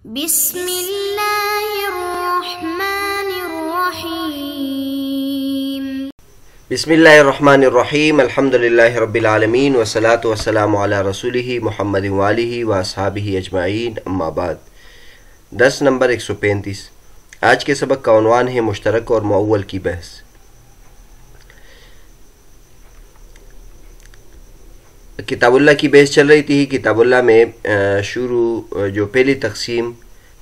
بسم اللہ الرحمن الرحیم بسم اللہ الرحمن الرحیم الحمد للہ رب العالمین والصلاة والسلام علی رسولہ محمد وآلہ واصحابہ اجمعین اما بعد۔ درس نمبر 135۔ آج کے سبق کا عنوان ہے مشترک اور معول کی بحث۔ کتاب اللہ کی بحث چل رہی تھی۔ کتاب اللہ میں جو پہلی تقسیم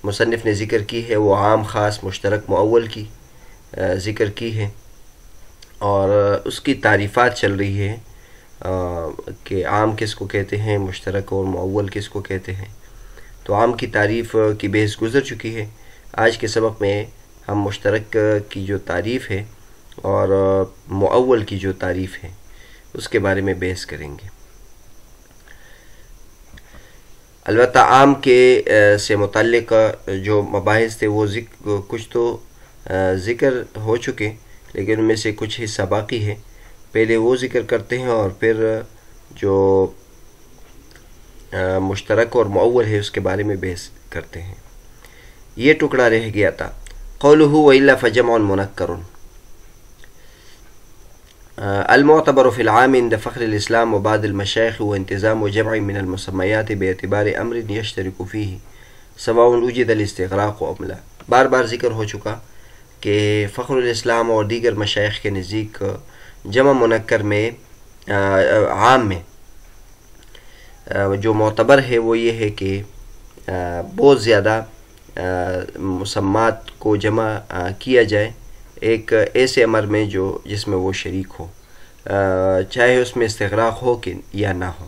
مصنف نے ذکر کی ہے وہ عام، خاص، مشترک، معول کی ذکر کی ہے، اور اس کی تعریفات چل رہی ہے کہ عام کس کو کہتے ہیں، مشترک اور معول کس کو کہتے ہیں۔ تو عام کی تعریف کی بحث گزر چکی ہے۔ آج کے سبق میں ہم مشترک کی جو تعریف ہے اور معول کی جو تعریف ہے اس کے بارے میں بحث کریں گے۔ البتہ عام کے سے متعلق جو مباحث تھے وہ کچھ تو ذکر ہو چکے، لیکن ان میں سے کچھ حصہ باقی ہے۔ پہلے وہ ذکر کرتے ہیں اور پھر جو مشترک اور معول ہے اس کے بارے میں بحث کرتے ہیں۔ یہ ٹکڑا رہ گیا تھا۔ قولہ وإلا فجمع منکر۔ المعتبر في العام عند فخر الإسلام وبعض المشايخ وانتظام جمع من المسميات باعتبار أمر يشترك فيه سواء وجد الاستغراق أم لا۔ بار بار ذکر ہو چکا کہ فخر الاسلام اور دیگر مشائخ کے نزدیک جمع منکر میں عام میں جو معتبر ہے وہ یہ ہے کہ بہت زیادہ مسمات کو جمع کیا جائے ایک ایسے امر میں جس میں وہ شریک ہو، چاہے اس میں استغراق ہو کہ یا نہ ہو۔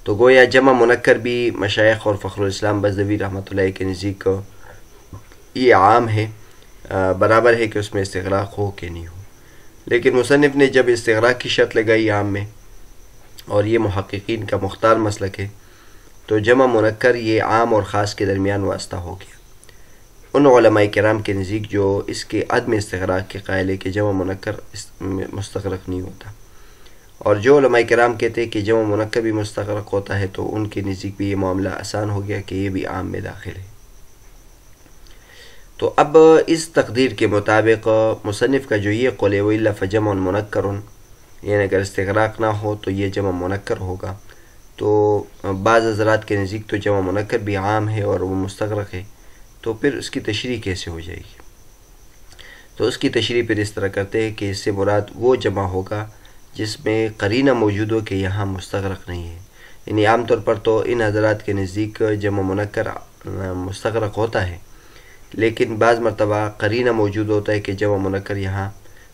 تو گویا جمع منکر بھی مشائخ اور فخر الاسلام بزدوی رحمۃ اللہ کے نزدیک یہ عام ہے، برابر ہے کہ اس میں استغراق ہو کہ نہیں ہو۔ لیکن مصنف نے جب استغراق کی شرط لگائی عام میں، اور یہ محققین کا مختار مسلک ہے، تو جمع منکر یہ عام اور خاص کے درمیان واسطہ ہو گیا۔ ان علماء کرام کے نزدیک جو اس کے عدم استغراق کے قائل ہے کہ جمع منکر مستغرق نہیں ہوتا، اور جو علماء کرام کہتے ہیں کہ جمع منکر بھی مستغرق ہوتا ہے، تو ان کے نزدیک بھی یہ معاملہ آسان ہو گیا کہ یہ بھی عام میں داخل ہے۔ تو اب اس تقدیر کے مطابق مصنف کا جو یہ قول ہے وإلا فجمع منکر، یعنی اگر استغراق نہ ہو تو یہ جمع منکر ہوگا، تو بعض حضرات کے نزدیک تو جمع منکر بھی عام ہے اور وہ مستغرق ہے، تو پھر اس کی تشریح کیسے ہو جائے گی؟ تو اس کی تشریح پھر اس طرح کرتے ہیں کہ اس سے مراد وہ جمع ہوگا جس میں قرینہ موجود ہو کہ یہاں مستغرق نہیں ہے۔ یعنی عام طور پر تو ان حضرات کے نزدیک جمع منکر مستغرق ہوتا ہے، لیکن بعض مرتبہ قرینہ موجود ہوتا ہے کہ جمع منکر یہاں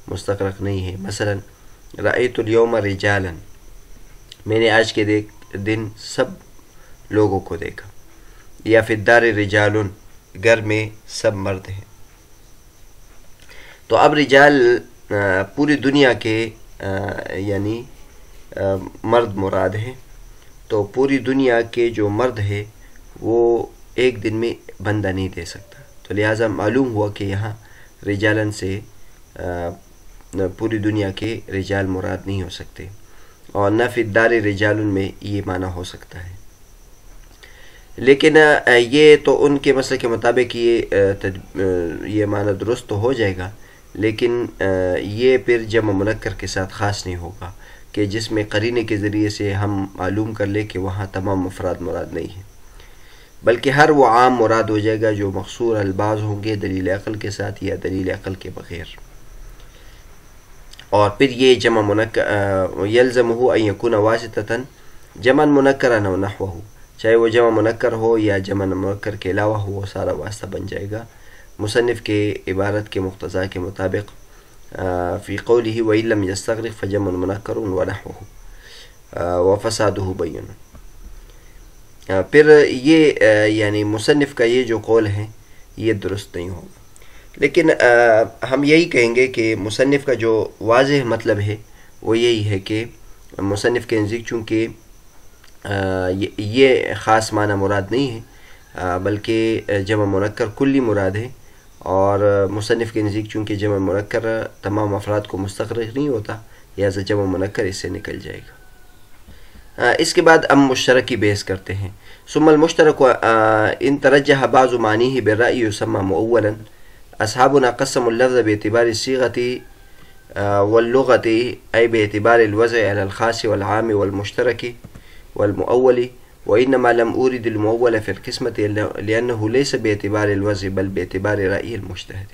مستغرق نہیں ہے۔ مثلا رأیت اليوم رجالا، میں نے آج کے دن سب لوگوں کو دیکھا، یا فی الدار رجال، گھر میں سب مرد ہیں۔ تو اب رجال پوری دنیا کے یعنی مرد مراد ہیں، تو پوری دنیا کے جو مرد ہے وہ ایک دن میں بندہ نہیں دے سکتا، تو لہٰذا معلوم ہوا کہ یہاں رجالن سے پوری دنیا کے رجال مراد نہیں ہو سکتے، اور نہ فی الدار رجال میں یہ معنی ہو سکتا ہے۔ لیکن یہ تو ان کے مسئلے کے مطابق یہ معنی درست تو ہو جائے گا، لیکن یہ پھر جمع منکر کے ساتھ خاص نہیں ہوگا کہ جس میں قرینے کے ذریعے سے ہم معلوم کر لیں کہ وہاں تمام مفراد مراد نہیں ہیں، بلکہ ہر وہ عام مراد ہو جائے گا جو مقصور الباز ہوں گے دلیل عقل کے ساتھ یا دلیل عقل کے بغیر۔ اور پھر یہ جمع منکر یلزمہ ان یکون واسطۃ جمع منکرا او نحوہ، چاہے وہ جمع منکر ہو یا جمع منکر کے علاوہ ہو، وہ سارا واسطہ بن جائے گا مصنف کے عبارت کے مقتضا کے مطابق فی قولہ وإن لم یستغرق فجمع منکر ونحوہ وفسادہ بین۔ پھر یہ یعنی مصنف کا یہ جو قول ہے یہ درست نہیں ہوگا، لیکن ہم یہی کہیں گے کہ مصنف کا جو واضح مطلب ہے وہ یہی ہے کہ مصنف کے نزدیک چونکہ یہ خاص معنی مراد نہیں ہے، بلکہ جمع منکر کلی مراد ہے، اور مصنف کے نزدیک چونکہ جمع منکر تمام افراد کو مستغرق نہیں ہوتا، لہٰذا جمع منکر اس سے نکل جائے گا۔ اس کے بعد ہم مشترک کی بحث کرتے ہیں۔ ثم المشترك إن ترجح بعض معانيه بالرأي يسمى مؤولا. أصحابنا قسموا اللفظ باعتبار الصيغة واللغة، أي باعتبار الوضع على الخاص والعام والمشترك والمؤول، وإنما لم أورد المؤول في القسمة لأنه ليس باعتبار الوضع بل باعتبار رأي المجتهد.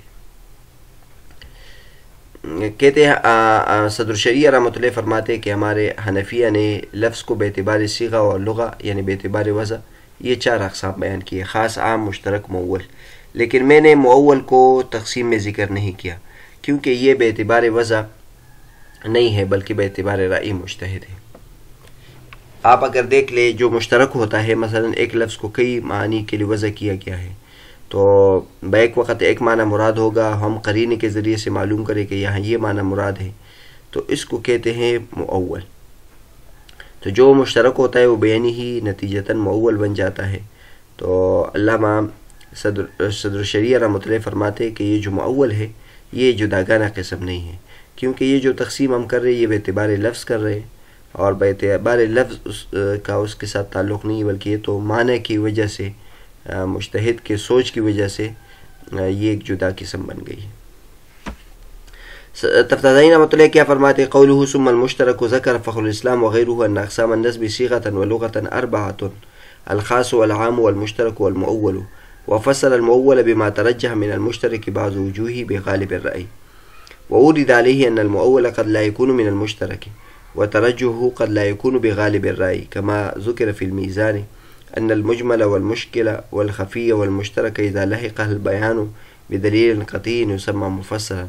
کہتے ہیں صدر الشریعہ رحمۃ اللہ فرماتے کہ ہمارے حنفیہ نے لفظ کو باعتبار صیغہ اور لغہ یعنی باعتبار وضع یہ 4 اقسام بیان کیے، خاص، عام، مشترک، مؤول. لیکن میں نے مؤول کو تقسیم میں ذکر نہیں کیا کیونکہ یہ باعتبار وضع نہیں ہے بلکہ باعتبار رأی مجتہد ہے. آپ اگر دیکھ لیں جو مشترک ہوتا ہے، مثلا ایک لفظ کو کئی معنی کے لیے وضع کیا گیا ہے تو بیک وقت ایک معنی مراد ہوگا، ہم قرینے کے ذریعے سے معلوم کریں کہ یہاں یہ معنی مراد ہے، تو اس کو کہتے ہیں مؤول. تو جو مشترک ہوتا ہے وہ بیانی ہی نتیجتاً مؤول بن جاتا ہے. تو علامہ صدر الشریعہ رحمۃ اللہ فرماتے کہ یہ جو مؤول ہے یہ جداگانہ قسم نہیں ہے، کیونکہ یہ جو تقسیم ہم کر رہے ہیں یہ باعتبار لفظ کر رہے ہیں، اور باعتبار لفظ کا اس کے ساتھ تعلق نہیں، بلکہ یہ تو معنی کی وجہ سے، مجتہد کے سوچ کی وجہ سے یہ ایک جدا قسم بن گئی ہے. تفتازانی رحمۃ اللہ کیا فرماتے؟ قوله ثم المشترك ذكر فخر الاسلام وغيره ان اقسام النسب صيغة ولغة 4: الخاص والعام والمشترك والمؤول، وفصل المؤول بما ترجح من المشترك بعض وجوهه بغالب الرأي، وورد عليه ان المؤول قد لا يكون من المشترك وترجحه قد لا يكون بغالب الرأي، كما ذكر في الميزان أن المجمل والمشكل والخفي والمشترك إذا لحق البيان بدليل قطعي يسمى مفصلا،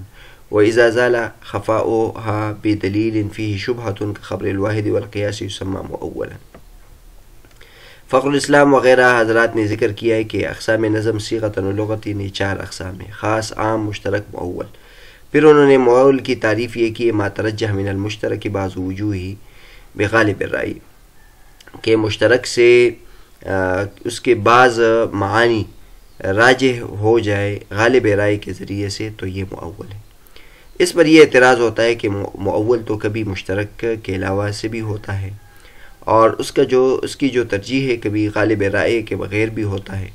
وإذا زال خفاؤها بدليل فيه شبهة كخبر الواحد والقياس يسمى مؤولا. فخر الاسلام وغیرہ حضرات نے ذکر کیا ہے کہ اقسام نظم صیغۃ و لغتی نے 4 اقسام ہیں، خاص، عام، مشترک، مؤول. پھر انہوں نے مؤول کی تعریف یہ کی ما ترجح من المشترک بعض وجوہی بغالب الرأی، کہ مشترک سے اس کے بعض معانی راجح ہو جائے غالب رائے کے ذریعے سے، تو یہ مؤول ہے. اس پر یہ اعتراض ہوتا ہے کہ مؤول تو کبھی مشترک کے علاوہ سے بھی ہوتا ہے، اور اس کی جو ترجیح ہے کبھی غالب رائے کے بغیر بھی ہوتا ہے،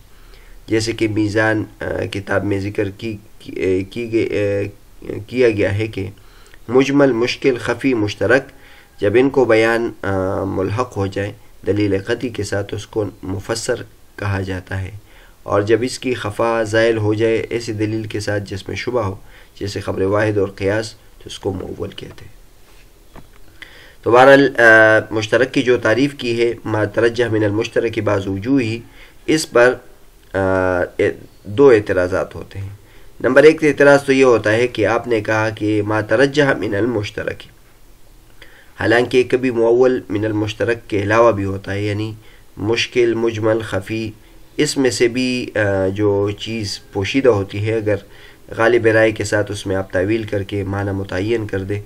جیسے کہ میزان کتاب میں ذکر کیا گیا ہے کہ مجمل، مشکل، خفی، مشترک جب ان کو بیان ملحق ہو جائے دلیل قطعی کے ساتھ اس کو مفسر کہا جاتا ہے، اور جب اس کی خفا زائل ہو جائے ایسی دلیل کے ساتھ جس میں شبہ ہو، جیسے خبر واحد اور قیاس، تو اس کو مؤول کہتے ہیں. تو بہرحال مشترک کی جو تعریف کی ہے ما ترجح من المشترک بعض وجوہی، اس پر 2 اعتراضات ہوتے ہیں. نمبر 1 اعتراض تو یہ ہوتا ہے کہ آپ نے کہا کہ ما ترجح من المشترک، حالانکہ کبھی مؤول من المشترک کے علاوہ بھی ہوتا ہے، یعنی مشکل، مجمل، خفی، اس میں سے بھی جو چیز پوشیدہ ہوتی ہے اگر غالب رائے کے ساتھ اس میں آپ تعویل کر کے معنی متعین کر دیں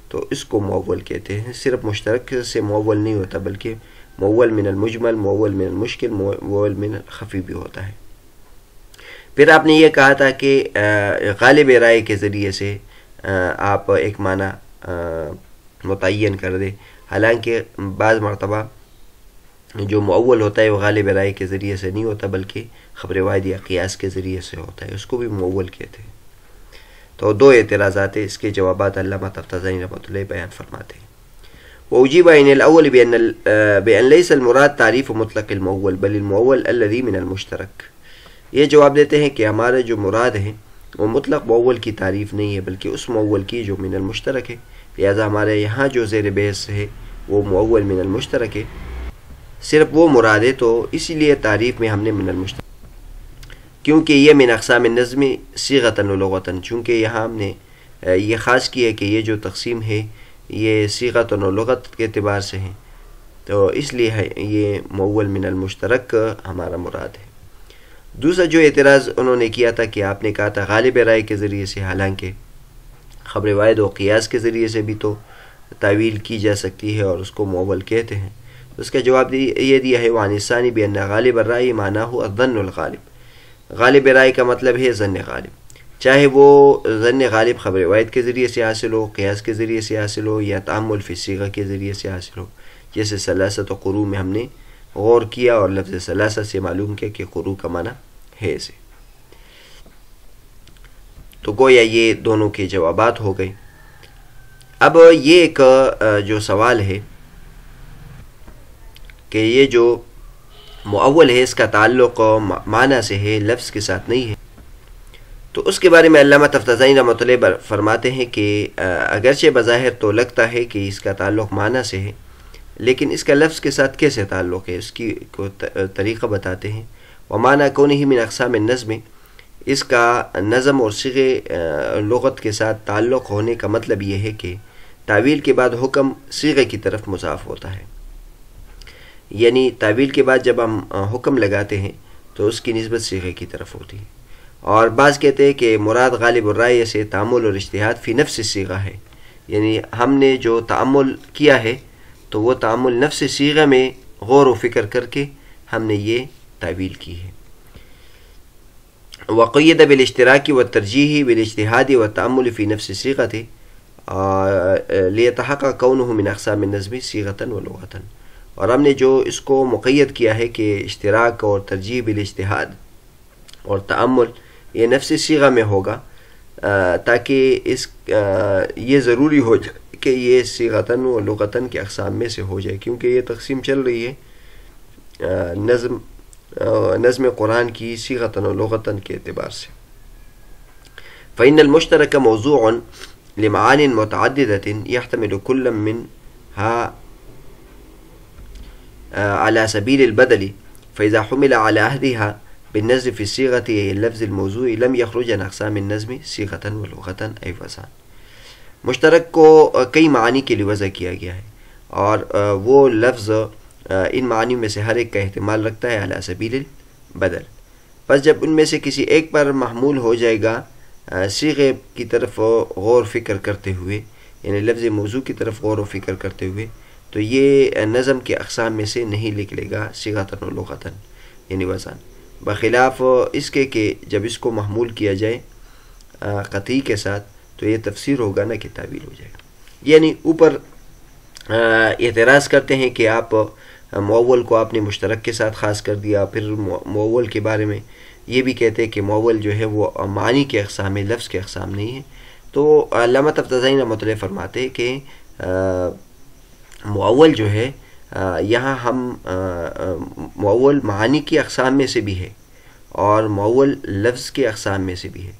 تو اس کو مؤول کہتے ہیں. صرف مشترک سے مؤول نہیں ہوتا بلکہ مؤول من المجمل، مؤول من المشکل، مؤول من الخفی بھی ہوتا ہے. پھر آپ نے یہ کہا تھا کہ غالب رائے کے ذریعے سے آپ ایک معنی متعین کر دے، حالانکہ بعض مرتبہ جو مؤول ہوتا ہے وہ غالب رائے کے ذریعے سے نہیں ہوتا بلکہ خبر واحد یا قیاس کے ذریعے سے ہوتا ہے، اس کو بھی مؤول کہتے ہیں. تو 2 اعتراضات ہیں، اس کے جوابات علامہ تفتازانی رحمۃ اللہ بیان فرماتے ہیں. وأجيب عن الأول بأن ليس المراد تعريف مطلق المؤول بل المؤول الذي من المشترك. یہ جواب دیتے ہیں کہ ہمارا جو مراد ہے وہ مطلق مؤول کی تعریف نہیں ہے بلکہ اس مؤول کی جو من المشترک ہے، لہذا ہمارے یہاں جو زیر بحث ہے وہ مؤول من المشترک ہے، صرف وہ مراد ہے. تو اسی لیے تعریف میں ہم نے من المشترک، کیونکہ یہ من اقسام النظم صیغۃ و لغۃ، چونکہ یہاں ہم نے یہ خاص کی ہے کہ یہ جو تقسیم ہے یہ صیغۃ و لغت کے اعتبار سے ہیں، تو اس لیے یہ مؤول من المشترک ہمارا مراد ہے. دوسرا جو اعتراض انہوں نے کیا تھا کہ آپ نے کہا تھا غالب رائے کے ذریعے سے، حالانکہ خبر واحد و قیاس کے ذریعے سے بھی تو تعویل کی جا سکتی ہے اور اس کو مؤول کہتے ہیں. اس کا جواب یہ دیا ہے وعن الثانی بأن غالب الرائے معناہ الظن الغالب، غالب رائے کا مطلب ہے ظن غالب، چاہے وہ ظن غالب خبر واحد کے ذریعے سے حاصل ہو، قیاس کے ذریعے سے حاصل ہو، یا تعمل فی الصیغہ کے ذریعے سے حاصل ہو، جیسے ثلاثۃ قروء میں ہم نے غور کیا اور لفظ ثلاثہ سے معلوم کیا کہ قروء کا معنی ہے سے. تو گویا یہ دونوں کے جوابات ہو گئے. اب یہ ایک جو سوال ہے کہ یہ جو مؤول ہے اس کا تعلق معنی سے ہے، لفظ کے ساتھ نہیں ہے. تو اس کے بارے میں علامہ تفتزانی رحمۃ اللہ فرماتے ہیں کہ اگرچہ بظاہر تو لگتا ہے کہ اس کا تعلق معنی سے ہے، لیکن اس کا لفظ کے ساتھ کیسے تعلق ہے، اس کی کو طریقہ بتاتے ہیں. ومعنی کونہ من اقسام النظم، اس کا نظم اور صیغے لغت کے ساتھ تعلق ہونے کا مطلب یہ ہے کہ تعویل کے بعد حکم صیغے کی طرف مضاف ہوتا ہے. یعنی تعویل کے بعد جب ہم حکم لگاتے ہیں تو اس کی نسبت صیغے کی طرف ہوتی ہے. اور بعض کہتے ہیں کہ مراد غالب الرائے سے تأمل اور اجتہاد فی نفس صیغہ ہے، یعنی ہم نے جو تأمل کیا ہے تو وہ تأمل نفس صیغہ میں غور و فکر کر کے ہم نے یہ تعویل کی ہے. وقید بالاشتراک والترجیح بالاجتہاد والتأمل فی نفس صیغۃ لیتحقق کونہ من اقسام النظم صیغۃ ولغۃ. اور ہم نے جو اس کو مقید کیا ہے کہ اشتراک اور ترجیح بالاجتہاد اور تأمل یہ نفس صیغہ میں ہوگا تاکہ یہ ضروری ہو جائے کہ یہ صیغتاً و لغتاً کے اقسام میں سے ہو جائے، کیونکہ یہ تقسیم چل رہی ہے نظم قرآن کی صیغتاً و لغتاً کے اعتبار سے. فإن المشترك موضوع لمعان متعددة يحتمل كل منها على سبيل البدل، فإذا حمل على أحدها بالنظم في الصيغة اللفظ الموضوع لم يخرج عن اقسام النظم صيغة ولغة أي وزن. مشترک کو کئی معانی کے لیے وضع کیا گیا ہے اور وہ لفظ ان معانی میں سے ہر ایک کا احتمال رکھتا ہے علی سبیل البدل. پس جب ان میں سے کسی ایک پر محمول ہو جائے گا صیغے کی طرف غور فکر کرتے ہوئے، یعنی لفظ موضوع کی طرف غور و فکر کرتے ہوئے، تو یہ نظم کے اقسام میں سے نہیں نکلے گا صیغۃ و لغۃ یعنی وزن، بخلاف اس کے کہ جب اس کو محمول کیا جائے قطعی کے ساتھ تو یہ تفسیر ہوگا نہ کہ تعویل ہو جائے گا. یعنی اوپر اعتراض کرتے ہیں کہ آپ مؤول کو آپ نے مشترک کے ساتھ خاص کر دیا، پھر مؤول کے بارے میں یہ بھی کہتے ہیں کہ مؤول جو ہے وہ معنی کے اقسام ہے، لفظ کے اقسام نہیں ہے. تو علامہ تفتزانی رحمۃ اللہ فرماتے ہیں کہ مؤول جو ہے یہاں ہم مؤول معانی کی اقسام میں سے بھی ہے اور مؤول لفظ کے اقسام میں سے بھی ہے.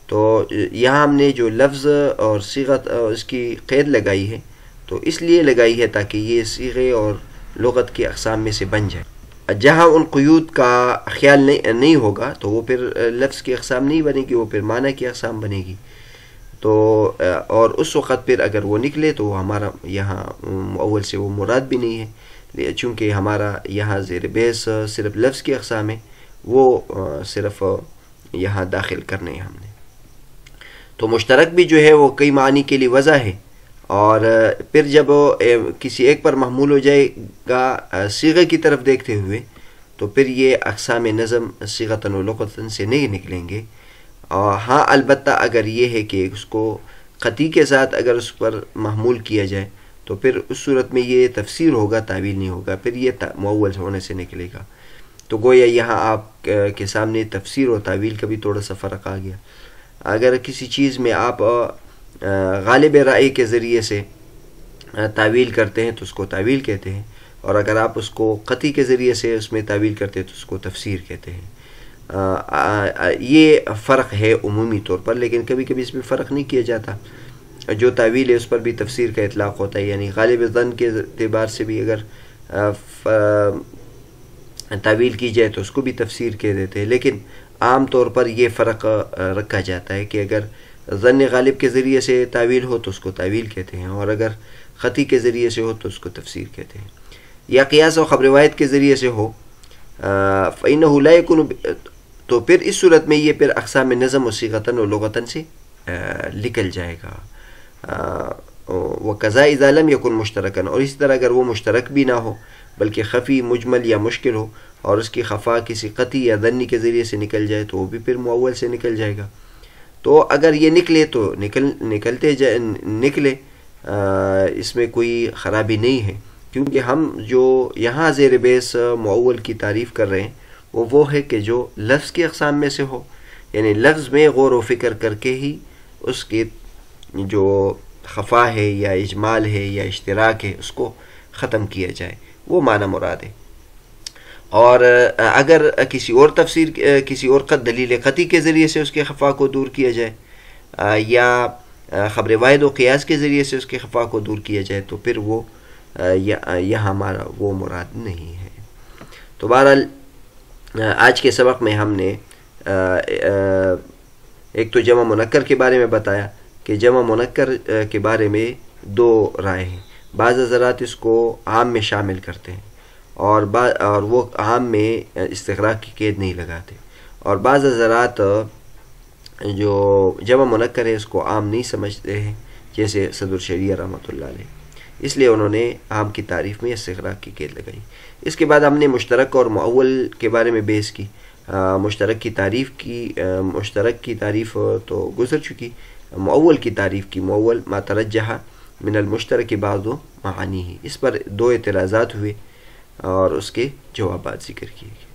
تو یہاں ہم نے جو لفظ اور صیغت اس کی قید لگائی ہے تو اس لیے لگائی ہے تاکہ یہ صیغے اور لغت کی اقسام میں سے بن جائے. جہاں ان قیود کا خیال نہیں ہوگا تو وہ پھر لفظ کی اقسام نہیں بنے گی، وہ پھر معنی کی اقسام بنے گی. تو اور اس وقت پھر اگر وہ نکلے تو ہمارا یہاں مؤول سے وہ مراد بھی نہیں ہے، چونکہ ہمارا یہاں زیر بحث صرف لفظ کی اقسام ہے، وہ صرف یہاں داخل کرنے ہیں ہم نے. تو مشترک بھی جو ہے وہ کئی معنی کے لیے وضع ہے، اور پھر جب کسی ایک پر محمول ہو جائے گا صیغے کی طرف دیکھتے ہوئے تو پھر یہ اقسام نظم صیغتاً و لغتاً سے نہیں نکلیں گے. ہاں البتہ اگر یہ ہے کہ اس کو قطعی کے ساتھ اگر اس پر محمول کیا جائے تو پھر اس صورت میں یہ تفسیر ہوگا، تعویل نہیں ہوگا، پھر یہ مؤول ہونے سے نکلے گا. تو گویا یہاں آپ کے سامنے تفسیر اور تعویل کا بھی تھوڑا سا فرق آ گیا. اگر کسی چیز میں آپ غالب رائے کے ذریعے سے تعویل کرتے ہیں تو اس کو تعویل کہتے ہیں، اور اگر آپ اس کو قطعی کے ذریعے سے اس میں تعویل کرتے ہیں تو اس کو تفسیر کہتے ہیں. یہ فرق ہے عمومی طور پر، لیکن کبھی کبھی اس میں فرق نہیں کیا جاتا. جو تعویل ہے اس پر بھی تفسیر کا اطلاق ہوتا ہے، یعنی غالب ظن کے اعتبار سے بھی اگر تعویل کی جائے تو اس کو بھی تفسیر کہہ دیتے ہیں. لیکن عام طور پر یہ فرق رکھا جاتا ہے کہ اگر ظن غالب کے ذریعے سے تعویل ہو تو اس کو تعویل کہتے ہیں، اور اگر قطعی کے ذریعے سے ہو تو اس کو تفسیر کہتے ہیں. یا قیاس و خبر روایت کے ذریعے سے ہو فإنه لا يكون، تو پھر اس صورت میں یہ پھر اقسام نظم و صیغتاً و لغتاً سے نکل جائے گا. وَكَذَا إِذَا لَمْ يَكُنْ مُشْتَرَكًا، اور اسی طرح اگر وہ مشترک بھی نہ ہو بلکہ خفی، مجمل یا مشکل ہو، اور اس کی خفا کسی قطعی یا ظنی کے ذریعے سے نکل جائے تو وہ بھی پھر مؤول سے نکل جائے گا. تو اگر یہ نکلے تو نکلے، اس میں کوئی خرابی نہیں ہے، کیونکہ ہم جو یہاں زیر بیس معول کی تعریف کر رہے ہیں وہ ہے کہ جو لفظ کی اقسام میں سے ہو، یعنی لفظ میں غور و فکر کر کے ہی اس کی جو خفا ہے یا اجمال ہے یا اشتراک ہے اس کو ختم کیا جائے، وہ معنی مراد ہے۔ اور اگر کسی اور تفسیر کسی اور دلیل قطعی کے ذریعے سے اس کے خفا کو دور کیا جائے یا خبر واحد و قیاس کے ذریعے سے اس کے خفا کو دور کیا جائے تو پھر وہ یہاں ہمارا وہ مراد نہیں ہے۔ تو بہرحال آج کے سبق میں ہم نے ایک تو جمع منکر کے بارے میں بتایا کہ جمع منکر کے بارے میں دو رائے ہیں۔ بعض حضرات اس کو عام میں شامل کرتے ہیں اور وہ عام میں استغراق کی قید نہیں لگاتے، اور بعض حضرات جو جمع منکر ہے اس کو عام نہیں سمجھتے ہیں، جیسے صدر شریعہ رحمۃ اللہ علیہ، اس لیے انہوں نے عام کی تعریف میں استغراق کی قید لگائی۔ اس کے بعد ہم نے مشترک اور معول کے بارے میں بحث کی۔ مشترک کی تعریف تو گزر چکی، معول کی تعریف کی، معول ما ترجح من المشترک بعض معانی، اس پر دو اعتراضات ہوئے اور اس کے جوابات ذکر کیے گئے۔